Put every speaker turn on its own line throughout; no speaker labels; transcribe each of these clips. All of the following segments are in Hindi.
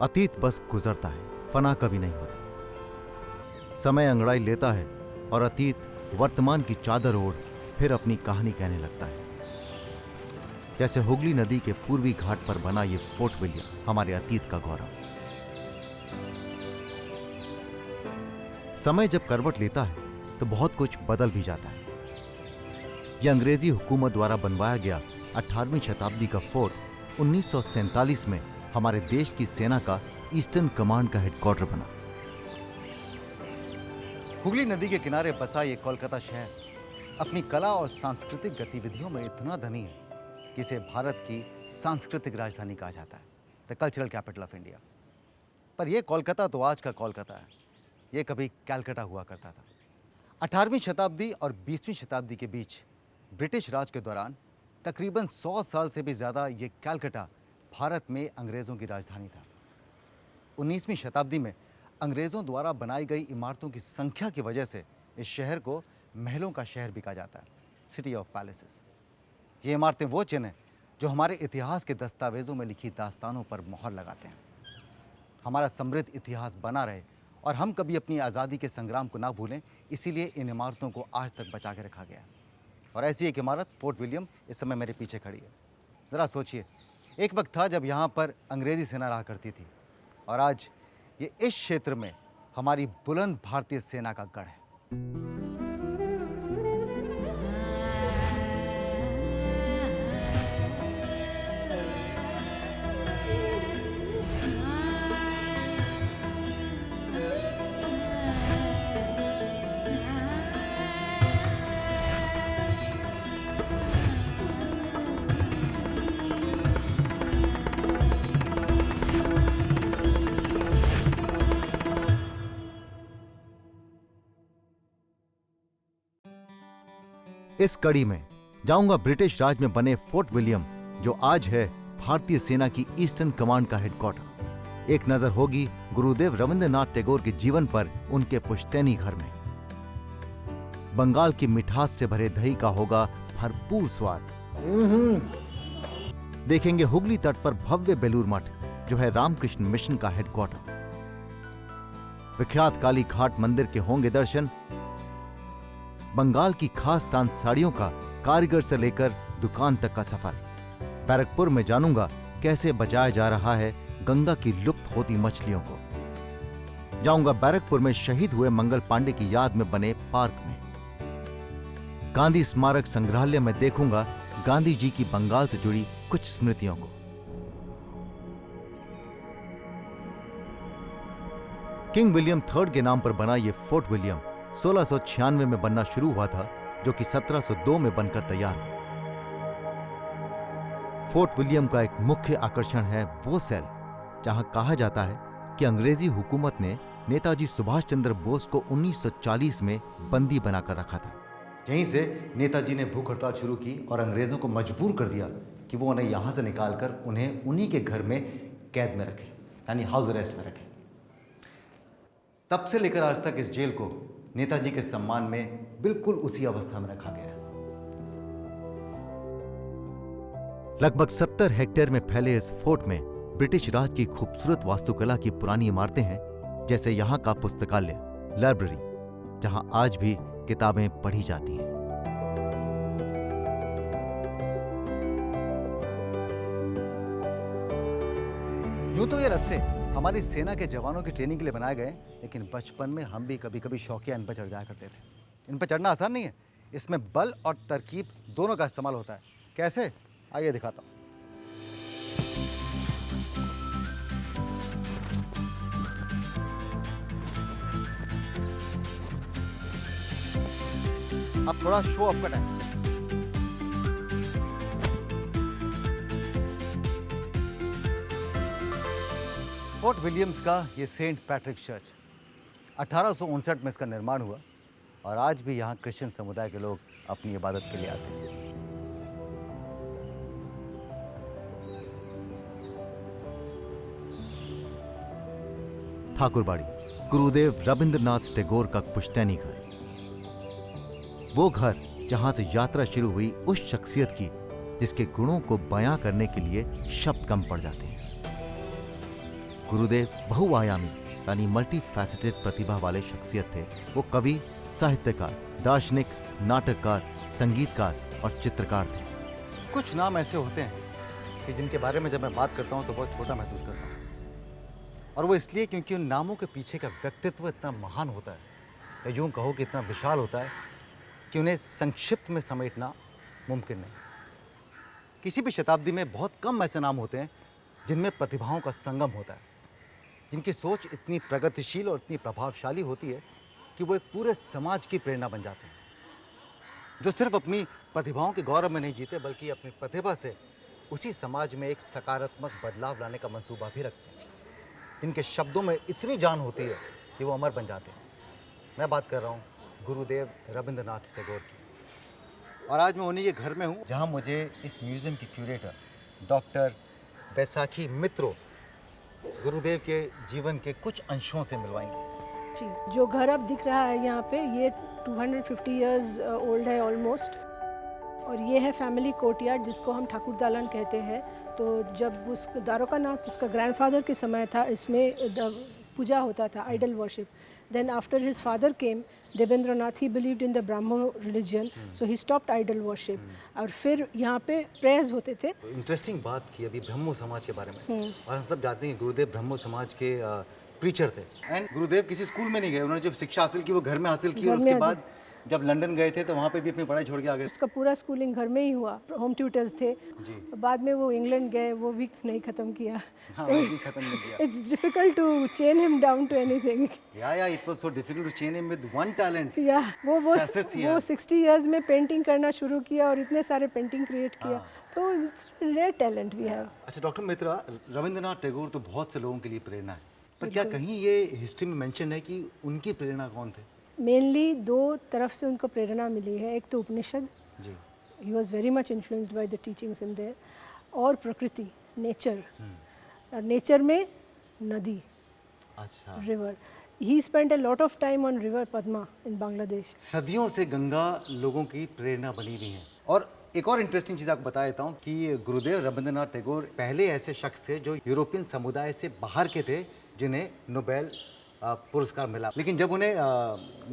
अतीत बस गुजरता है, फना कभी नहीं होता। समय अंगड़ाई लेता है और अतीत वर्तमान की चादर ओढ़ फिर अपनी कहानी कहने लगता है। जैसे हुगली नदी के पूर्वी घाट पर बना ये फोर्ट विलियम हमारे अतीत का गौरव। समय जब करवट लेता है तो बहुत कुछ बदल भी जाता है। यह अंग्रेजी हुकूमत द्वारा बनवाया गया 18वीं शताब्दी का फोर्ट 1947 में हमारे देश की सेना का ईस्टर्न कमांड का हेडक्वार्टर बना।
हुगली नदी के किनारे बसा ये कोलकाता शहर अपनी कला और सांस्कृतिक गतिविधियों में इतना धनी है कि इसे भारत की सांस्कृतिक राजधानी कहा जाता है, the cultural capital of India. पर यह कोलकाता तो आज का कोलकाता है, यह कभी कैलकाटा हुआ करता था। 18वीं शताब्दी और 20वीं शताब्दी के बीच ब्रिटिश राज के दौरान तकरीबन 100 साल से भी ज़्यादा ये कैलकाटा भारत में अंग्रेज़ों की राजधानी था। 19वीं शताब्दी में अंग्रेज़ों द्वारा बनाई गई इमारतों की संख्या की वजह से इस शहर को महलों का शहर भी कहा जाता है, सिटी ऑफ पैलेसेस। ये इमारतें वो चिन्ह हैं जो हमारे इतिहास के दस्तावेज़ों में लिखी दास्तानों पर मोहर लगाते हैं। हमारा समृद्ध इतिहास बना रहे और हम कभी अपनी आज़ादी के संग्राम को ना भूलें, इसीलिए इन इमारतों को आज तक बचा के रखा गया है। और ऐसी एक इमारत फोर्ट विलियम इस समय मेरे पीछे खड़ी है। ज़रा सोचिए, एक वक्त था जब यहाँ पर अंग्रेज़ी सेना रहा करती थी और आज ये इस क्षेत्र में हमारी बुलंद भारतीय सेना का गढ़ है।
इस कड़ी में जाऊंगा ब्रिटिश राज में बने फोर्ट विलियम, जो आज है भारतीय सेना की ईस्टर्न कमांड का हेडक्वार्टर। एक नजर होगी गुरुदेव रविंद्रनाथ टैगोर के जीवन पर उनके पुश्तैनी घर में। बंगाल की मिठास से भरे दही का होगा भरपूर स्वाद। देखेंगे हुगली तट पर भव्य बेलूर मठ, जो है रामकृष्ण मिशन का हेडक्वार्टर। विख्यात काली घाट मंदिर के होंगे दर्शन। बंगाल की खास तांत साड़ियों का कारीगर से लेकर दुकान तक का सफर। बैरकपुर में जानूंगा कैसे बचाया जा रहा है गंगा की लुप्त होती मछलियों को। जाऊंगा बैरकपुर में शहीद हुए मंगल पांडे की याद में बने पार्क में। गांधी स्मारक संग्रहालय में देखूंगा गांधी जी की बंगाल से जुड़ी कुछ स्मृतियों को। किंग विलियम III के नाम पर बना यह फोर्ट विलियम 1696 में बनना शुरू हुआ था, जो कि 1702 में बनकर तैयार हुआ। फोर्ट विलियम का एक मुख्य आकर्षण है वो सेल जहां कहा जाता है कि अंग्रेजी हुकूमत ने नेताजी सुभाष चंद्र बोस को 1940 में बंदी बनाकर रखा था।
यहीं से नेताजी ने भूख हड़ताल शुरू की और अंग्रेज़ों को मजबूर कर दिया कि वो उन्हें यहाँ से निकालकर उन्हें उन्हीं के घर में कैद में रखें, यानी हाउस अरेस्ट में रखें। तब से लेकर आज तक इस जेल को नेताजी के सम्मान में बिल्कुल उसी अवस्था में रखा गया है।
लगभग 70 हेक्टेयर में फैले इस फोर्ट में ब्रिटिश राज की खूबसूरत वास्तुकला की पुरानी इमारतें हैं, जैसे यहाँ का पुस्तकालय, लाइब्रेरी, जहां आज भी किताबें पढ़ी जाती हैं।
यूं तो ये रस्से हमारी सेना के जवानों की ट्रेनिंग के लिए बनाए गए, लेकिन बचपन में हम भी कभी कभी शौकिया इन पर चढ़ जाया करते थे। इन पर चढ़ना आसान नहीं है, इसमें बल और तरकीब दोनों का इस्तेमाल होता है। कैसे? आइए दिखाता हूं। अब थोड़ा शो ऑफ का टाइम। फोर्ट विलियम्स का ये सेंट पैट्रिक चर्च 1859 में इसका निर्माण हुआ और आज भी यहाँ क्रिश्चियन समुदाय के लोग अपनी इबादत के लिए आते हैं।
ठाकुरबाड़ी, गुरुदेव रविंद्रनाथ टैगोर का पुश्तैनी घर। वो घर जहां से यात्रा शुरू हुई उस शख्सियत की जिसके गुणों को बयां करने के लिए शब्द कम पड़ जाते हैं। गुरुदेव बहुआयामी यानी मल्टी फैसेटेड प्रतिभा वाले शख्सियत थे। वो कवि, साहित्यकार, दार्शनिक, नाटककार, संगीतकार और चित्रकार थे।
कुछ नाम ऐसे होते हैं कि जिनके बारे में जब मैं बात करता हूँ तो बहुत छोटा महसूस करता हूँ, और वो इसलिए क्योंकि उन नामों के पीछे का व्यक्तित्व इतना महान होता है, या यूँ कहो कि इतना विशाल होता है कि उन्हें संक्षिप्त में समेटना मुमकिन नहीं। किसी भी शताब्दी में बहुत कम ऐसे नाम होते हैं जिनमें प्रतिभाओं का संगम होता है, जिनकी सोच इतनी प्रगतिशील और इतनी प्रभावशाली होती है कि वो एक पूरे समाज की प्रेरणा बन जाते हैं, जो सिर्फ अपनी प्रतिभाओं के गौरव में नहीं जीते बल्कि अपनी प्रतिभा से उसी समाज में एक सकारात्मक बदलाव लाने का मंसूबा भी रखते हैं, जिनके शब्दों में इतनी जान होती है कि वो अमर बन जाते हैं। मैं बात कर रहा हूँ गुरुदेव रविंद्रनाथ टैगोर की, और आज मैं उन्हीं के घर में हूँ जहाँ मुझे इस म्यूज़ियम की क्यूरेटर डॉक्टर बैसाखी मित्रो गुरुदेव के जीवन के कुछ अंशों से मिलवाएंगे।
जी, जो घर अब दिख रहा है यहाँ पे, ये 250 इयर्स ओल्ड है ऑलमोस्ट, और ये है फैमिली कोर्टयार्ड जिसको हम ठाकुर दालान कहते हैं। तो जब उस द्वारकानाथ उसका ग्रैंडफादर के समय था, इसमें पूजा होता था, idol worship. Then after his father came Debendranath, he believed in the Brahmo religion, so he stopped idol worship, और फिर यहाँ पे प्रेयर्स होते थे।
इंटरेस्टिंग बात की अभी ब्रह्मो समाज के बारे में, और हम सब जानते हैं गुरुदेव ब्रह्मो समाज के प्रीचर थे। एंड गुरुदेव किसी स्कूल में नहीं गए, उन्होंने जो शिक्षा हासिल की वो घर में हासिल की, और उसके बाद जब लंदन गए थे तो वहाँ पे भी अपनी पढ़ाई छोड़ के आ गए।
उसका पूरा स्कूलिंग घर में ही हुआ, होम ट्यूटर्स थे जी। बाद में वो इंग्लैंड गए, वो भी नहीं ख़त्म किया।
हाँ, वो भी ख़त्म नहीं किया।
It's difficult to chain him down to anything.
या it was so difficult to chain him with one talent.
या वो 60 इयर्स में पेंटिंग करना शुरू किया और इतने सारे पेंटिंग क्रिएट किया, तो it's rare talent we have.
अच्छा डॉक्टर मित्रा, रविंद्रनाथ टैगोर तो बहुत से लोगों के लिए प्रेरणा है, पर क्या कहीं ये हिस्ट्री में मेंशन है कि उनकी प्रेरणा कौन थे?
मेनली दो तरफ से उनको प्रेरणा मिली है। एक तो उपनिषद
जी,
he was very much influenced by the teachings in there, और प्रकृति, नेचर, और नेचर में नदी,
अच्छा,
river. He spent a lot of time on river Padma in Bangladesh.
सदियों से गंगा लोगों की प्रेरणा बनी हुई है। और एक और इंटरेस्टिंग चीज़ आपको बता देता हूँ कि गुरुदेव रविंद्रनाथ टैगोर पहले ऐसे शख्स थे जो यूरोपियन समुदाय से बाहर के थे जिन्हें नोबेल पुरस्कार मिला। लेकिन जब उन्हें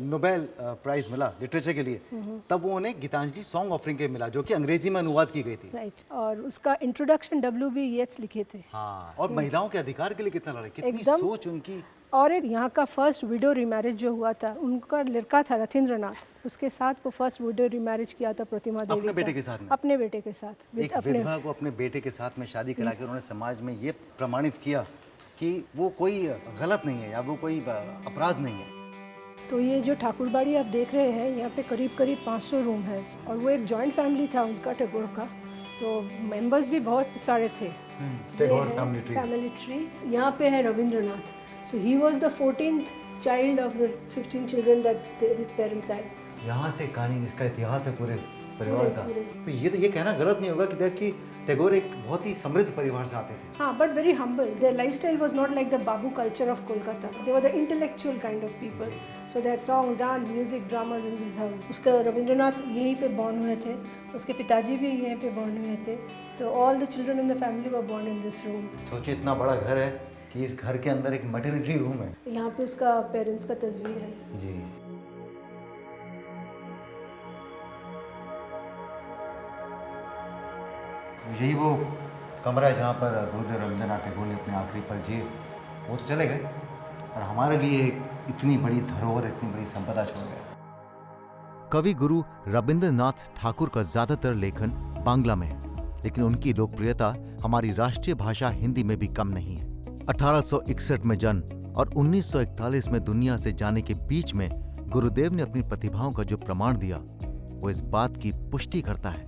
नोबेल प्राइज मिला लिटरेचर के लिए, तब वो उन्हें गीतांजलि सॉन्ग ऑफरिंग के मिला, जो कि अंग्रेजी में अनुवाद की गई थी।
राइट, और उसका इंट्रोडक्शन W.B. येट्स लिखे थे।
हाँ, और महिलाओं के अधिकार के लिए कितना लड़े, कितनी सोच उनकी।
और एक यहाँ का फर्स्ट विडो रिमैरिज जो हुआ था, उनका लड़का था रथिंद्रनाथ, उसके साथ वो फर्स्ट विडो रिमैरिज किया था प्रतिमा देवी
अपने बेटे के साथ में।
अपने बेटे के साथ,
एक विधवा को अपने बेटे के साथ में शादी करा के उन्होंने समाज में ये प्रमाणित किया कि वो कोई गलत नहीं है या वो कोई अपराध नहीं है।
तो ये जो ठाकुरबाड़ी आप देख रहे हैं, यहाँ पे करीब 500 रूम है, और वो एक जॉइंट फैमिली था उनका, टैगोर का, तो मेंबर्स भी बहुत सारे थे।
टैगोर
फैमिली ट्री यहाँ पे है Rabindranath. So he was the 14th child of the 15 children that his parents had.
यहाँ से कहानी, इसका इतिहास है पूरे परिवार का। तो ये कहना गलत नहीं होगा कि देख कि टैगोर एक बहुत ही समृद्ध परिवार से आते थे।
हाँ, but very humble. There lifestyle was not like the Babu culture of Kolkata. They were the intellectual kind of people, so that songs, dance, music, dramas in this house. उसका रविंद्रनाथ यहीं पे बॉर्न हुए थे, उसके पिताजी भी यहीं पे बॉर्न हुए थे, तो all the children in the family were born in this room.
सोचिए इतना बड़ा घर है कि इस घर के अंदर एक मैटरनिटी रूम है।
यहाँ पे उसका पेरेंट्स का तस्वीर है
जी। यही वो कमरा है जहाँ पर गुरुदेव रविंद्रनाथ टैगोर ने अपने आखिरी पल जिए। वो तो चले गए, और हमारे लिए एक इतनी बड़ी धरोहर, इतनी बड़ी संपदा छोड़ गए।
कवि गुरु रविंद्रनाथ ठाकुर का ज्यादातर लेखन बांग्ला में है, लेकिन उनकी लोकप्रियता हमारी राष्ट्रीय भाषा हिंदी में भी कम नहीं है। 1861 में जन्म और 1941 में दुनिया से जाने के बीच में गुरुदेव ने अपनी प्रतिभाओं का जो प्रमाण दिया, वो इस बात की पुष्टि करता है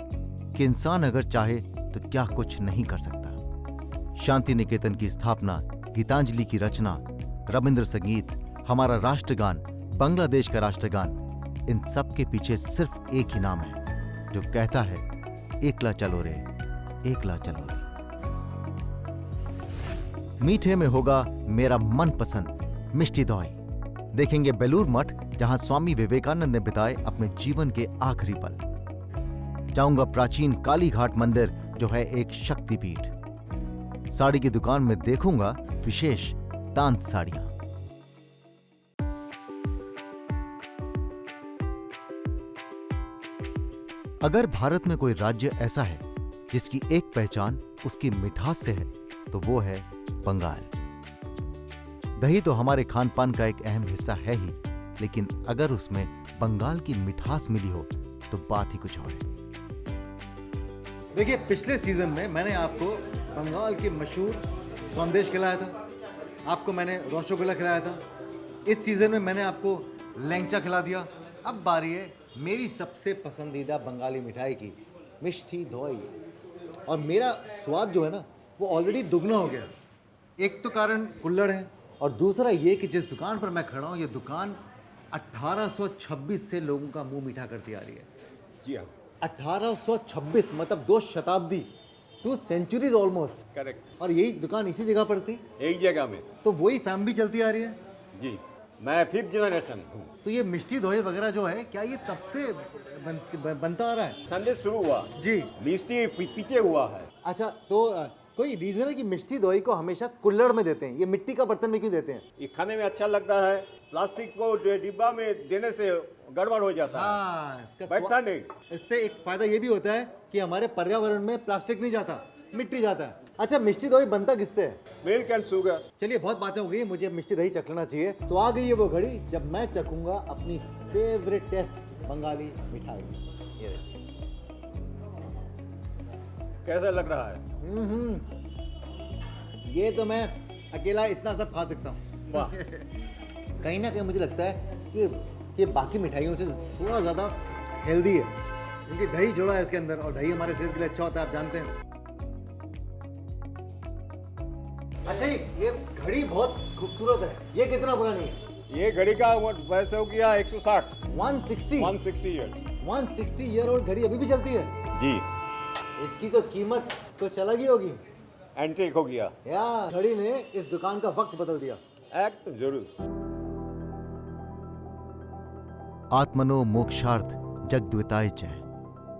कि इंसान अगर चाहे तो क्या कुछ नहीं कर सकता। शांति निकेतन की स्थापना, गीतांजलि की रचना, रविंद्र संगीत, हमारा राष्ट्रगान, बांग्लादेश का राष्ट्रगान, इन सब के पीछे सिर्फ एक ही नाम है जो कहता है, एकला चलो रे, एकला चलो रे। मीठे में होगा मेरा मनपसंद मिष्टी दोई। देखेंगे बेलूर मठ, जहां स्वामी विवेकानंद ने बिताए अपने जीवन के आखिरी पल। जाऊंगा प्राचीन काली घाट मंदिर, जो है एक शक्तिपीठ। साड़ी की दुकान में देखूंगा विशेष तांत साड़ियां। अगर भारत में कोई राज्य ऐसा है जिसकी एक पहचान उसकी मिठास से है तो वो है बंगाल। दही तो हमारे खान पान का एक अहम हिस्सा है ही, लेकिन अगर उसमें बंगाल की मिठास मिली हो तो बात ही कुछ और है।
देखिए, पिछले सीजन में मैंने आपको बंगाल के मशहूर संदेश खिलाया था, आपको मैंने रसगुल्ला खिलाया था। इस सीजन में मैंने आपको लैंगचा खिला दिया। अब बारी है मेरी सबसे पसंदीदा बंगाली मिठाई की, मिष्टी दोई। और मेरा स्वाद जो है ना वो ऑलरेडी दुगना हो गया। एक तो कारण कुल्हड़ है और दूसरा ये कि जिस दुकान पर मैं खड़ा हूँ ये दुकान 1826 से लोगों का मुंह मीठा करती आ रही है।
जी हाँ,
1826 मतलब 2 शताब्दी, 2 सेंचुरीज ऑलमोस्ट।
करेक्ट।
और यही दुकान इसी जगह पर थी,
एक जगह में।
तो वही फैमिली चलती आ रही है।
जी, मैं 5th जनरेशन हूँ।
तो ये मिष्टी दोही वगैरह जो है क्या ये तब से बनता आ रहा है?
संदेश शुरू हुआ
जी।
मिष्टी पीछे हुआ है।
अच्छा, तो कोई रीजन है कि मिष्टी दोही को हमेशा कुल्हड़ में देते हैं, ये मिट्टी का बर्तन में क्यों देते हैं?
ये खाने में अच्छा लगता है, प्लास्टिक को डिब्बा में देने से गड़बड़ हो जाता है।
हाँ, इसका
बैठता नहीं।
इससे एक फायदा ये भी होता है कि हमारे पर्यावरण में प्लास्टिक नहीं जाता, मिट्टी जाता है। अच्छा, मिष्टी दोही बनता किससे है?
Milk and sugar.
चलिए, बहुत बातें हो गई, मुझे मिष्टी दही चखना चाहिए। तो आ गई है वो घड़ी जब मैं चखूंगा अपनी फेवरेट टेस्ट बंगाली मिठाई। ये देखिए।
कैसा लग रहा है?
ये तो मैं अकेला इतना सब खा सकता हूँ।
वाह।
कहीं ना कहीं मुझे लगता है कि ये बाकी मिठाइयों से थोड़ा ज़्यादा हेल्दी है, क्योंकि दही जोड़ा है इसके अंदर और दही हमारे सेहत के लिए अच्छा होता है, आप जानते हैं। अच्छा, ये घड़ी बहुत खूबसूरत है। ये कितना पुरानी है?
ये घड़ी का वयस हो गया 160।
160
160 ईयर।
160 ईयर ओल्ड घड़ी अभी भी चलती है।
जी,
इसकी तो कीमत कुछ अलग ही होगी।
एंटीक हो गया।
या घड़ी ने इस दुकान का वक्त बदल दिया।
एक जरूर।
आत्मनो मोक्षार्थ जगद्विताय च,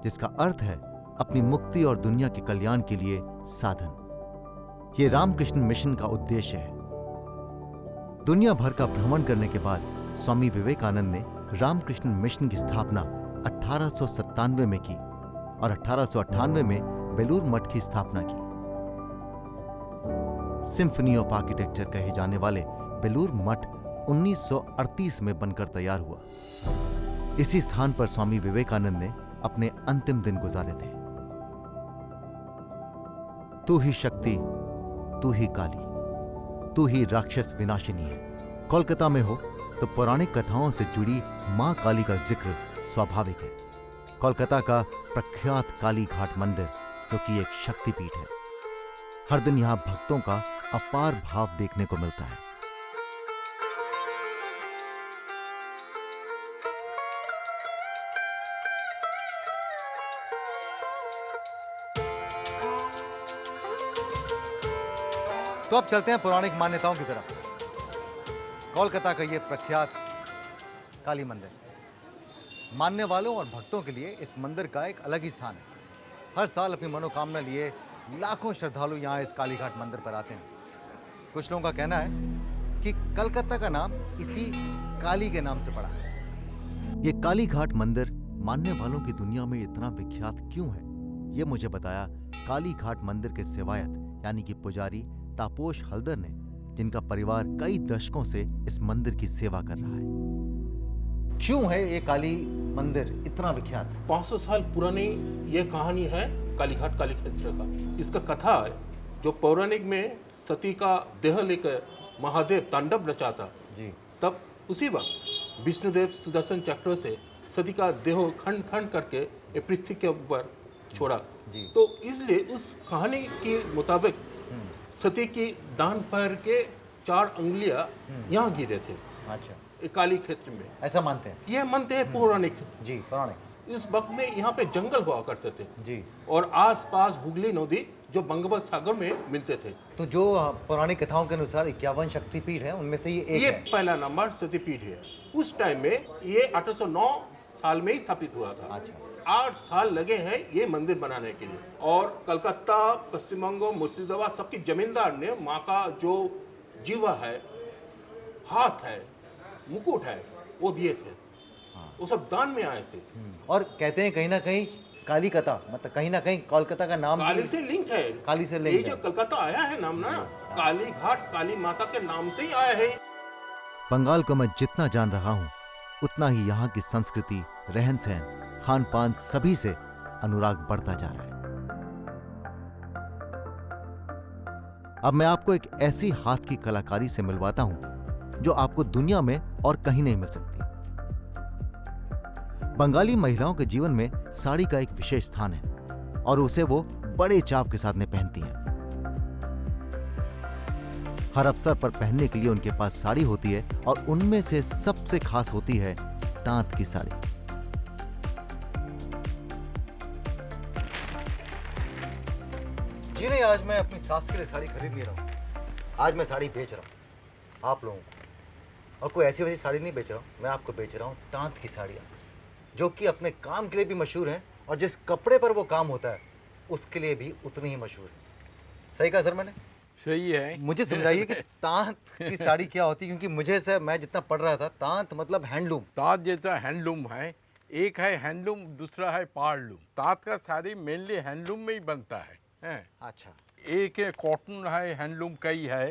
जिसका अर्थ है अपनी मुक्ति और दुनिया के कल्याण के लिए साधन। ये रामकृष्ण मिशन का उद्देश्य है। दुनिया भर का भ्रमण करने के बाद स्वामी विवेकानंद ने रामकृष्ण मिशन की स्थापना 1897 में की और 1898 में बेलूर मठ की स्थापना की। सिम्फनी ऑफ आर्किटेक्चर कहे जाने वाले बेलूर मठ 1938 में बनकर तैयार हुआ। इसी स्थान पर स्वामी विवेकानंद ने अपने अंतिम दिन गुजारे थे। तू ही शक्ति, तू ही काली, तू ही राक्षस विनाशिनी है। कोलकाता में हो तो पौराणिक कथाओं से जुड़ी मां काली का जिक्र स्वाभाविक है। कोलकाता का प्रख्यात काली घाट मंदिर, जो कि एक शक्तिपीठ है, हर दिन यहां भक्तों का अपार भाव देखने को मिलता है।
तो अब चलते हैं पौराणिक मान्यताओं की तरफ। कोलकाता का ये प्रख्यात काली मंदिर, मानने वालों और भक्तों के लिए इस मंदिर का एक अलग ही स्थान है। हर साल अपनी मनोकामना लिए लाखों श्रद्धालु यहाँ इस काली घाट मंदिर पर आते हैं। कुछ लोगों का कहना है कि कलकत्ता का नाम इसी काली के नाम से पड़ा है।
ये काली घाट मंदिर मानने वालों की दुनिया में इतना विख्यात क्यों है, ये मुझे बताया काली घाट मंदिर के सेवायत यानी कि पुजारी तापोश हल्दर ने, जिनका परिवार कई दशकों से इस मंदिर की सेवा कर रहा है।
क्यों है ये काली मंदिर इतना विख्यात?
500 साल पुरानी ये कहानी है कालीघाट काली क्षेत्र का। इसका कथा है जो पौराणिक में सती का देह लेकर महादेव तांडव रचा था
जी।
तब उसी वक्त विष्णुदेव सुदर्शन चक्र से सती का देह खंड खंड करके पृथ्वी के ऊपर छोड़ा
जी।
तो इसलिए उस कहानी के मुताबिक सती की दान पैर के 4 अंगुलियां यहाँ गिरे थे।
अच्छा,
काली क्षेत्र में
ऐसा मानते हैं?
यह मानते हैं पौराणिक।
जी, पौराणिक।
इस वक्त में यहाँ पे जंगल हुआ करते थे
जी।
और आसपास हुगली नदी जो बंगोपसागर सागर में मिलते थे।
तो जो पौराणिक कथाओं के अनुसार 51 शक्तिपीठ है उनमें से ये एक
ये
है।
पहला नंबर सतीपीठ है। उस टाइम में ये 1809 साल में ही स्थापित हुआ था।
अच्छा।
8 साल लगे हैं ये मंदिर बनाने के लिए। और कलकत्ता, पश्चिम बंग, मुर्शिदाबाद सबकी जमींदार ने माँ का जो जीवा है, हाथ है, मुकुट है, वो दिए थे। वो सब दान में आए थे।
और कहते हैं कहीं ना कहीं काली कथा, मतलब कहीं ना कहीं कोलकाता का नाम
काली
भी
से लिंक है।
काली से लिंक
ये जो
है।
कलकत्ता आया है नाम ना, काली घाट काली माता के नाम से ही आया है।
बंगाल को मैं जितना जान रहा हूं उतना ही यहाँ की संस्कृति, रहन सहन, खान पान सभी से अनुराग बढ़ता जा रहा है। अब मैं आपको एक ऐसी हाथ की कलाकारी से मिलवाता हूं जो आपको दुनिया में और कहीं नहीं मिल सकती। बंगाली महिलाओं के जीवन में साड़ी का एक विशेष स्थान है और उसे वो बड़े चाव के साथ में पहनती हैं। हर अवसर पर पहनने के लिए उनके पास साड़ी होती है और उनमें से सबसे खास होती है तांत की साड़ी।
जी नहीं, आज मैं अपनी सास के लिए साड़ी खरीद नहीं रहा हूँ। आज मैं साड़ी बेच रहा हूँ आप लोगों को। और कोई ऐसी वैसी साड़ी नहीं बेच रहा हूँ, मैं आपको बेच रहा हूँ तांत की साड़ियाँ, जो कि अपने काम के लिए भी मशहूर हैं और जिस कपड़े पर वो काम होता है उसके लिए भी उतनी ही मशहूर है। सही कहा सर मैंने?
सही है।
मुझे समझाइए कि तांत की साड़ी क्या होती है, क्योंकि मुझे सर मैं जितना पढ़ रहा था तांत मतलब हैंडलूम।
ताँत जैसा हैंडलूम है, एक है हैंडलूम, दूसरा है पारलूम। ताँत का साड़ी मेनली हैंडलूम में ही बनता है।
अच्छा,
एक है कॉटन है, हैंडलूम कई है,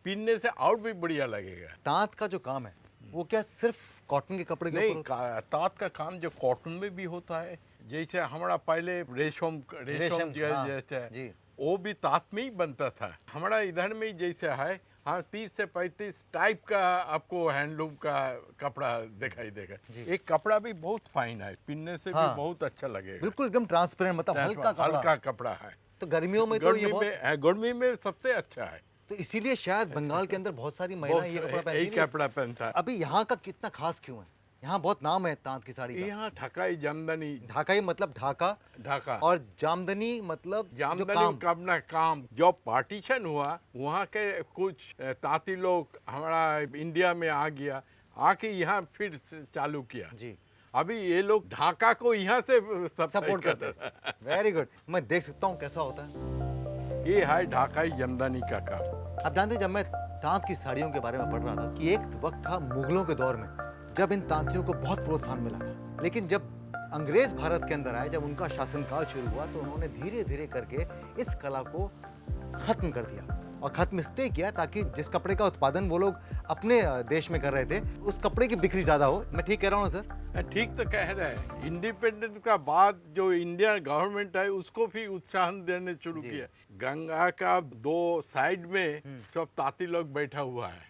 पहनने से और भी बढ़िया लगेगा।
तांत का जो काम है वो क्या सिर्फ कॉटन के कपड़े के
नहीं,
ऊपर होता है?
ताँत का काम जो कॉटन में भी होता है, जैसे हमारा पहले रेशम
रेशम,
जैसे
हाँ,
जैसे
जी।
वो भी ताँत में ही बनता था। हमारा इधर में ही जैसे है, हाँ 30 से 35 टाइप का आपको हैंडलूम का कपड़ा दिखाई देगा। एक कपड़ा भी बहुत फाइन है, पहनने से
हाँ,
भी बहुत अच्छा लगेगा।
बिल्कुल एकदम ट्रांसपेरेंट, मतलब हल्का कपड़ा।
हल्का कपड़ा है।
तो गर्मियों में तो ये बहुत,
गर्मी में सबसे अच्छा है।
तो इसीलिए शायद बंगाल के अंदर बहुत सारी महिलाएं ये कपड़ा पहनती
यही
हैं।
कपड़ा पहनता है।
अभी यहाँ का कितना खास क्यों है? यहाँ बहुत नाम है तांत की साड़ी का।
यहाँ ढाकाई जामदनी,
ढाकाई मतलब ढाका,
ढाका
और जामदनी मतलब जो
जामदनी
काम।
का अपना काम। जब पार्टीशन हुआ वहाँ के कुछ ताँती लोग हमारा इंडिया में आ गया, आके यहाँ फिर से चालू किया।
जी,
अभी ये लोग ढाका को यहाँ से
सपोर्ट करते हैं। वेरी गुड, मैं देख सकता हूँ कैसा होता है।
ये है ढाकाई जामदनी का काम।
अब जानते हैं, जब मैं तांत की साड़ियों के बारे में पढ़ रहा था कि एक वक्त था मुगलों के दौर में जब इन तांतियों को बहुत प्रोत्साहन मिला था, लेकिन जब अंग्रेज भारत के अंदर आए, जब उनका शासनकाल शुरू हुआ, तो उन्होंने धीरे धीरे करके इस कला को खत्म कर दिया। और खत्म इसलिए किया ताकि जिस कपड़े का उत्पादन वो लोग अपने देश में कर रहे थे, उस कपड़े की बिक्री ज्यादा हो। मैं ठीक कह रहा हूँ ना सर?
ठीक तो कह रहे हैं। इंडिपेंडेंस का बाद जो इंडियन गवर्नमेंट है उसको भी उत्साहन देने शुरू
जी।
किया। गंगा का दो साइड में सब ताँती लोग बैठा हुआ है।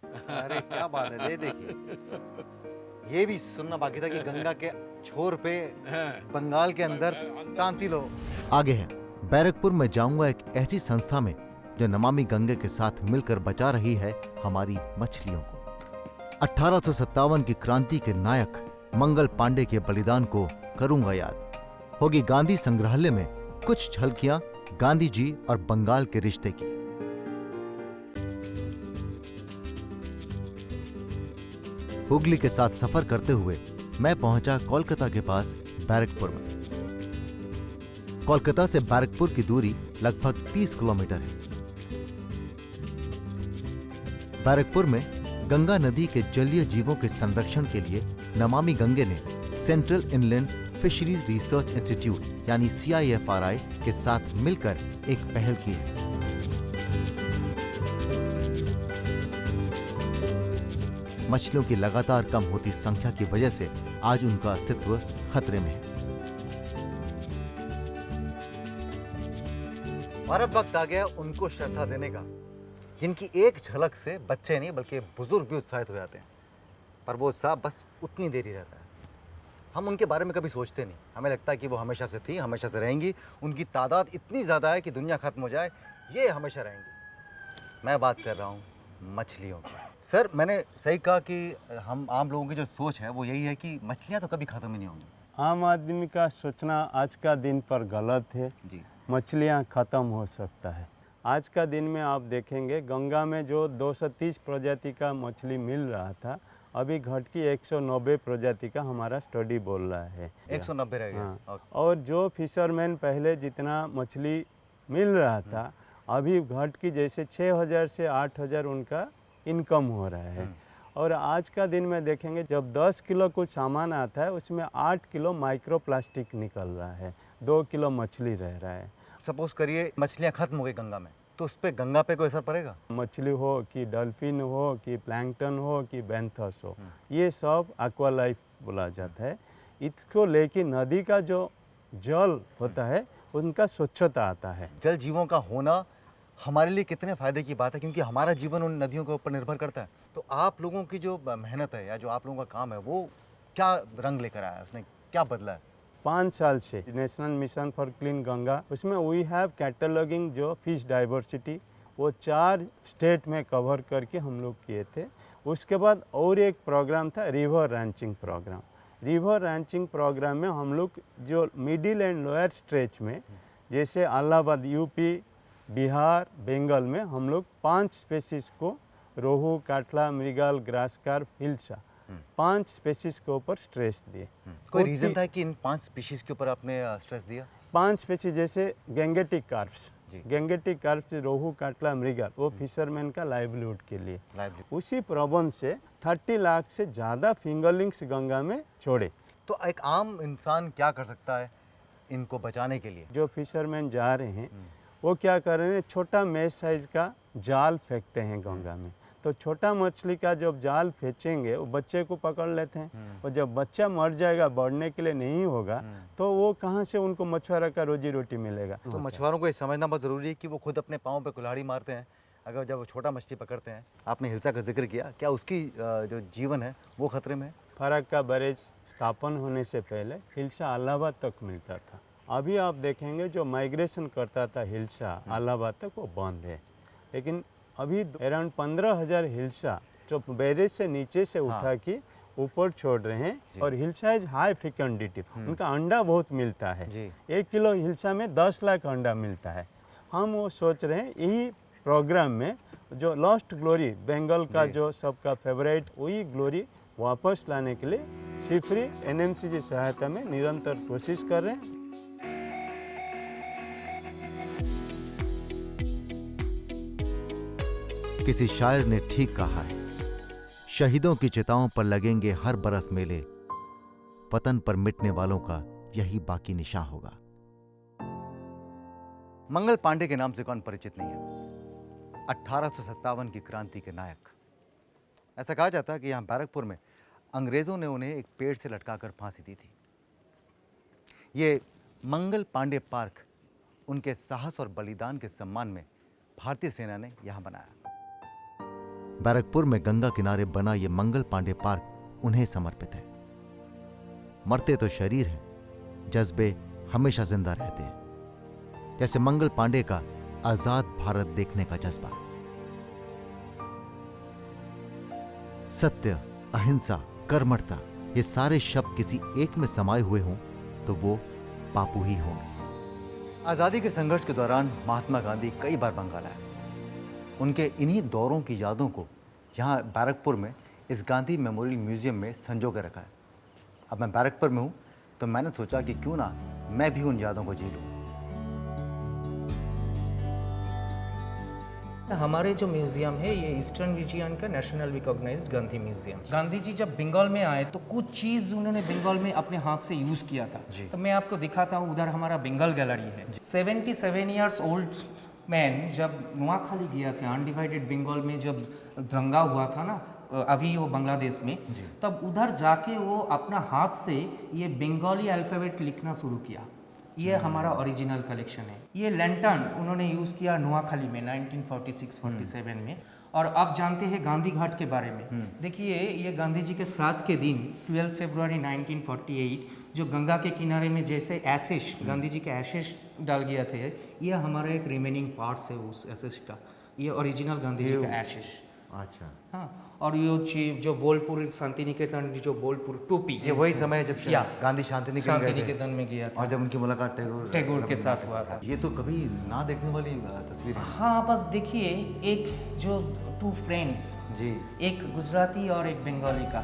अरे क्या बात है, ये देखिए, ये भी सुनना बाकी था कि गंगा के छोर पे बंगाल के अंदर तांती लोग।
आगे है, बैरकपुर में जाऊंगा एक ऐसी संस्था में जो नमामि गंगे के साथ मिलकर बचा रही है हमारी मछलियों को। 1857 की क्रांति के नायक मंगल पांडे के बलिदान को करूंगा याद। होगी गांधी संग्रहालय में कुछ झलकियां गांधी जी और बंगाल के रिश्ते की। हुगली के साथ सफर करते हुए मैं पहुंचा कोलकाता के पास बैरकपुर में। कोलकाता से बैरकपुर की दूरी लगभग 30 किलोमीटर है। बैरकपुर में गंगा नदी के जलीय जीवों के संरक्षण के लिए नमामि गंगे ने central inland fisheries research institute यानी CIFRI के साथ मिलकर एक पहल की है। मछलियों की लगातार कम होती संख्या की वजह से आज उनका अस्तित्व खतरे में है।
और अब वक्त आ गया उनको श्रद्धा देने का, जिनकी एक झलक से बच्चे नहीं बल्कि बुजुर्ग भी उत्साहित हो जाते हैं। पर वो उत्साह बस उतनी देर ही रहता है। हम उनके बारे में कभी सोचते नहीं। हमें लगता है कि वो हमेशा से थी, हमेशा से रहेंगी। उनकी तादाद इतनी ज़्यादा है कि दुनिया खत्म हो जाए ये हमेशा रहेंगी। मैं बात कर रहा हूँ मछलियों की। सर, मैंने सही कहा कि हम आम लोगों की जो सोच है वो यही है कि मछलियाँ तो कभी ख़त्म ही नहीं होंगी।
आम आदमी का सोचना आज का दिन पर गलत है।
जी,
मछलियाँ ख़त्म हो सकता है। आज का दिन में आप देखेंगे गंगा में जो 230 प्रजाति का मछली मिल रहा था, अभी घट की 190 प्रजाति का हमारा स्टडी बोल रहा है।
190 रह गया।
हाँ। और जो फिशरमैन पहले जितना मछली मिल रहा था अभी घट की जैसे 6,000 से 8,000 उनका इनकम हो रहा है। और आज का दिन में देखेंगे जब 10 किलो कुछ सामान आता है उसमें 8 किलो माइक्रो प्लास्टिक निकल रहा है, 2 किलो मछली रह रहा है।
सपोज करिए मछलियाँ खत्म हो गई गंगा में, तो उस पर गंगा पे कोई असर पड़ेगा?
मछली हो कि डॉल्फिन हो कि प्लैंकटन हो कि बेंथस हो, ये सब एक्वा लाइफ बोला जाता है। इसको लेके नदी का जो जल होता है उनका स्वच्छता आता है।
जल जीवों का होना हमारे लिए कितने फ़ायदे की बात है, क्योंकि हमारा जीवन उन नदियों के ऊपर निर्भर करता है। तो आप लोगों की जो मेहनत है या जो आप लोगों का काम है वो क्या रंग लेकर आया है, उसने क्या बदला है?
5 साल से national mission for clean Ganga, उसमें वी हैव कैटलॉगिंग जो फिश डाइवर्सिटी, वो 4 स्टेट में कवर करके हम लोग किए थे। उसके बाद और एक प्रोग्राम था river ranching programme. River ranching programme में हम लोग जो मिडिल एंड लोअर स्ट्रेच में, जैसे इलाहाबाद, यूपी, बिहार, बंगाल में हम लोग 5 स्पेसीज को, रोहू, काटला, मृगल, ग्रास कार्प, हिल्सा, 5 स्पेसीज के ऊपर स्ट्रेस दिए।
कोई रीज़न था कि इन 5 स्पीशीज़ के ऊपर आपने स्ट्रेस दिया?
5 स्पेसीज जैसे गैंगेटिक कार्प्स,
जी।
गैंगेटिक कार्प्स, रोहू, काटला, मृगल, वो फिशरमैन का लाइवलीहुड के लिए। उसी प्रबंध से 30 लाख से ज़्यादा फिंगरलिंग्स गंगा में छोड़े।
तो एक आम इंसान क्या कर सकता है इनको बचाने के लिए?
जो फिशरमैन जा रहे हैं वो क्या कर रहे हैं, छोटा मैश साइज का जाल फेंकते हैं गंगा में। तो छोटा मछली का जब जाल फेंचेंगे वो बच्चे को पकड़ लेते हैं, और जब बच्चा मर जाएगा, बढ़ने के लिए नहीं होगा, तो वो कहाँ से उनको मछुआरा का रोजी रोटी मिलेगा?
तो मछुआरों को ये समझना बहुत ज़रूरी है कि वो खुद अपने पाँव पे कुल्हाड़ी मारते हैं अगर जब वो छोटा मछली पकड़ते हैं। आपने हिल्सा का जिक्र किया, क्या उसकी जो जीवन है वो खतरे में है?
फरक का बैरेज स्थापन होने से पहले हिल्सा इलाहाबाद तक मिलता था। अभी आप देखेंगे जो माइग्रेशन करता था हिल्सा इलाहाबाद तक, वो बंद है। लेकिन अभी अराउंड 15,000 हिल्सा जो बैरेज से नीचे से उठा के ऊपर छोड़ रहे हैं। और हिल्सा इज हाई फेकंडिटी, उनका अंडा बहुत मिलता है। 1 किलो हिल्सा में 10 लाख अंडा मिलता है। हम वो सोच रहे हैं यही प्रोग्राम में जो लॉस्ट ग्लोरी, बंगाल का जो सबका फेवरेट, वही ग्लोरी वापस लाने के लिए सिफरी एनएमसी की सहायता में निरंतर कोशिश कर रहे हैं।
किसी शायर ने ठीक कहा है, शहीदों की चिताओं पर लगेंगे हर बरस मेले, वतन पर मिटने वालों का यही बाकी निशान होगा।
मंगल पांडे के नाम से कौन परिचित नहीं है? 1857 की क्रांति के नायक। ऐसा कहा जाता है कि यहाँ बैरकपुर में अंग्रेजों ने उन्हें एक पेड़ से लटकाकर फांसी दी थी। ये मंगल पांडे पार्क उनके साहस और बलिदान के सम्मान में भारतीय सेना ने यहाँ बनाया।
बैरकपुर में गंगा किनारे बना ये मंगल पांडे पार्क उन्हें समर्पित है। मरते तो शरीर हैं, जज्बे हमेशा जिंदा रहते हैं, जैसे मंगल पांडे का आजाद भारत देखने का जज्बा। सत्य, अहिंसा, कर्मठता, ये सारे शब्द किसी एक में समाये हुए हों तो वो बापू ही होंगे।
आज़ादी के संघर्ष के दौरान महात्मा गांधी कई बार बंगाल आए। उनके इन्हीं दौरों की यादों को यहाँ बैरकपुर में इस गांधी मेमोरियल म्यूजियम में संजो के रखा है। अब मैं बैरकपुर में हूँ तो मैंने सोचा कि क्यों ना मैं भी उन यादों को जी लूँ।
हमारे जो म्यूज़ियम है ये ईस्टर्न रीजियन का national recognised Gandhi museum. Gandhi ji जब बंगाल में आए तो कुछ चीज़ उन्होंने बंगाल में अपने हाथ से यूज़ किया था। तो मैं आपको दिखाता हूँ, उधर हमारा बंगाल गैलरी है। 77 ईयर्स ओल्ड मैन जब नुआखाली गया था, अनडिवाइडेड बंगाल में जब दंगा हुआ था ना, अभी वो बांग्लादेश में, तब उधर जाके वो अपना हाथ से ये बंगाली अल्फ़ाबेट लिखना शुरू किया। ये हमारा ओरिजिनल कलेक्शन है। ये लैंटर्न उन्होंने यूज़ किया नुआखाली में 1946-47 में। और आप जानते हैं गांधी घाट के बारे में। देखिए ये गांधी जी के श्राद्ध के दिन 12 फरवरी 1948 जो गंगा के किनारे में जैसे एशेस, गांधी जी के एशेस डाल गया थे, ये हमारा एक रिमेनिंग पार्ट्स है उस एशेस का। ये ओरिजिनल गांधी जी का एशेस।
अच्छा।
हाँ, और ये जो बोलपुर शांति निकेतन, जो बोलपुर टोपी,
ये वही समय जब गांधी शांति
निकेतन में गया था
और जब उनकी मुलाकात
टैगोर के साथ हुआ था।
ये तो कभी ना देखने वाली तस्वीर है।
हाँ, अब देखिए एक जो 2 फ्रेंड्स
जी,
एक गुजराती और एक बंगाली का।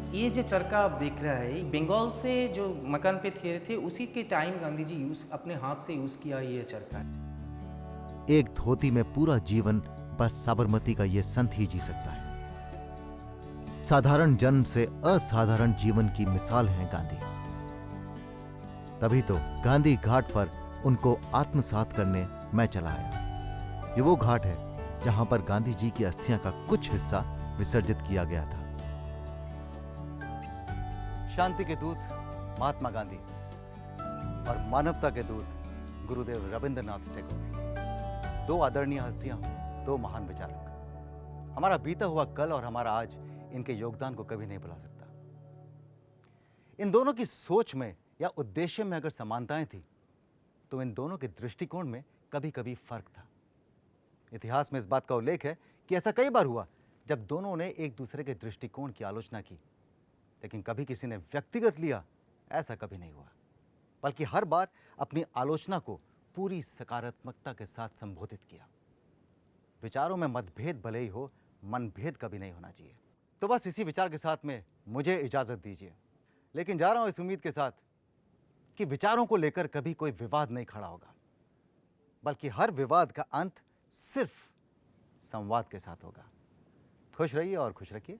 ये जो चरखा आप देख रहा है बंगाल से जो मकान पे थे उसी के टाइम गांधी जी अपने हाथ से यूज़ किया ये चरखा।
एक धोती में पूरा जीवन बस साबरमती का ये संत ही जी सकता है। साधारण जन्म से असाधारण जीवन की मिसाल हैं गांधी। तभी तो गांधी घाट पर उनको आत्मसात करने मैं चला आया। ये वो घाट है जहां पर गांधी जी की अस्थियां का कुछ हिस्सा विसर्जित किया गया था।
शांति के दूत महात्मा गांधी और मानवता के दूत गुरुदेव रविंद्रनाथ टैगोर, दो आदरणीय हस्तियां, दो महान विचारक। हमारा बीता हुआ कल और हमारा आज इनके योगदान को कभी नहीं भुला सकता। इन दोनों की सोच में या उद्देश्य में अगर समानताएं थी तो इन दोनों के दृष्टिकोण में कभी कभी फर्क था। इतिहास में इस बात का उल्लेख है कि ऐसा कई बार हुआ जब दोनों ने एक दूसरे के दृष्टिकोण की आलोचना की, लेकिन कभी किसी ने व्यक्तिगत लिया, ऐसा कभी नहीं हुआ। बल्कि हर बार अपनी आलोचना को पूरी सकारात्मकता के साथ संबोधित किया। विचारों में मतभेद भले ही हो, मनभेद कभी नहीं होना चाहिए। तो बस इसी विचार के साथ में मुझे इजाजत दीजिए, लेकिन जा रहा हूं इस उम्मीद के साथ कि विचारों को लेकर कभी कोई विवाद नहीं खड़ा होगा, बल्कि हर विवाद का अंत सिर्फ संवाद के साथ होगा। खुश रहिए और खुश रखिए।